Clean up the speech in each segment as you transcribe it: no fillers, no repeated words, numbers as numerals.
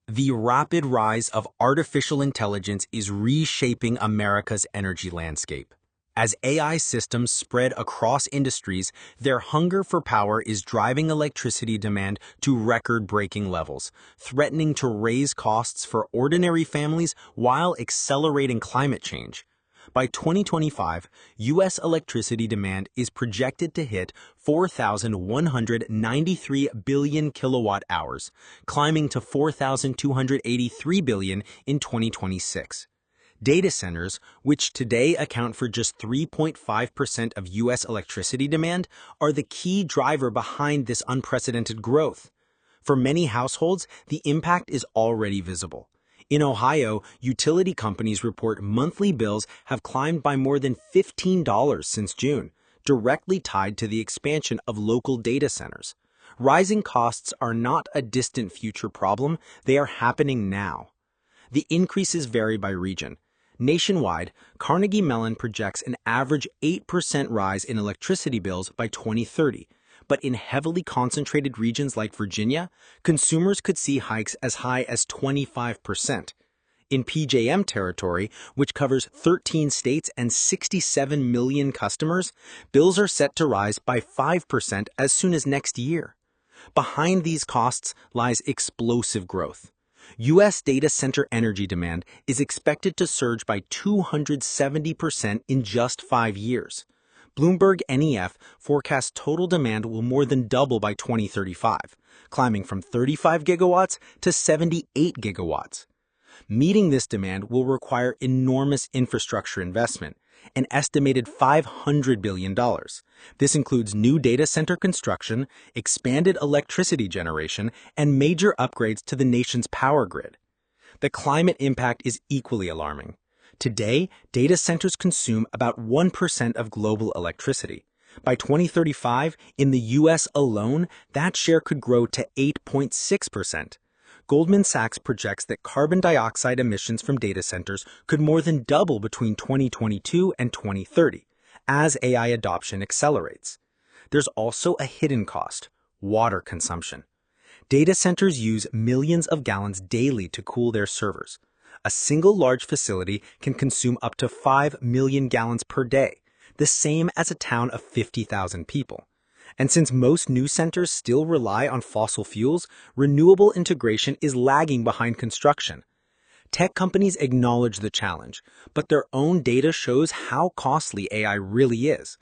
The rapid rise of artificial intelligence is reshaping America's energy landscape. As AI systems spread across industries, their hunger for power is driving electricity demand to record-breaking levels, threatening to raise costs for ordinary families while accelerating climate change. By 2025, U.S. electricity demand is projected to hit 4,193 billion kilowatt hours, climbing to 4,283 billion in 2026. Data centers, which today account for just 3.5% of U.S. electricity demand, are the key driver behind this unprecedented growth. For many households, the impact is already visible. In Ohio, utility companies report monthly bills have climbed by more than $15 since June, directly tied to the expansion of local data centers. Rising costs are not a distant future problem, they are happening now. The increases vary by region. Nationwide, Carnegie Mellon projects an average 8% rise in electricity bills by 2030. But in heavily concentrated regions like Virginia, consumers could see hikes as high as 25%. In PJM territory, which covers 13 states and 67 million customers, bills are set to rise by 5% as soon as next year. Behind these costs lies explosive growth. U.S. data center energy demand is expected to surge by 270% in just 5 years. Bloomberg NEF forecasts total demand will more than double by 2035, climbing from 35 gigawatts to 78 gigawatts. Meeting this demand will require enormous infrastructure investment, an estimated $500 billion. This includes new data center construction, expanded electricity generation, and major upgrades to the nation's power grid. The climate impact is equally alarming. Today, data centers consume about 1% of global electricity. By 2035, in the U.S. alone, that share could grow to 8.6%. Goldman Sachs projects that carbon dioxide emissions from data centers could more than double between 2022 and 2030, as AI adoption accelerates. There's also a hidden cost: water consumption. Data centers use millions of gallons daily to cool their servers. A single large facility can consume up to 5 million gallons per day, the same as a town of 50,000 people. And since most new centers still rely on fossil fuels, renewable integration is lagging behind construction. Tech companies acknowledge the challenge, but their own data shows how costly AI really is.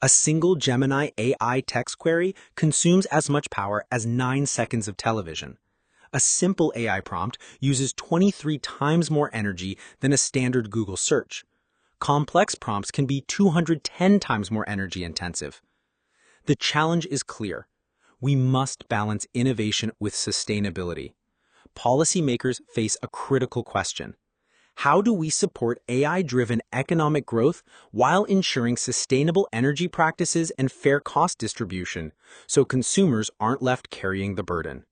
A single Gemini AI text query consumes as much power as 9 seconds of television. A simple AI prompt uses 23 times more energy than a standard Google search. Complex prompts can be 210 times more energy intensive. The challenge is clear. We must balance innovation with sustainability. Policymakers face a critical question. How do we support AI-driven economic growth while ensuring sustainable energy practices and fair cost distribution so consumers aren't left carrying the burden?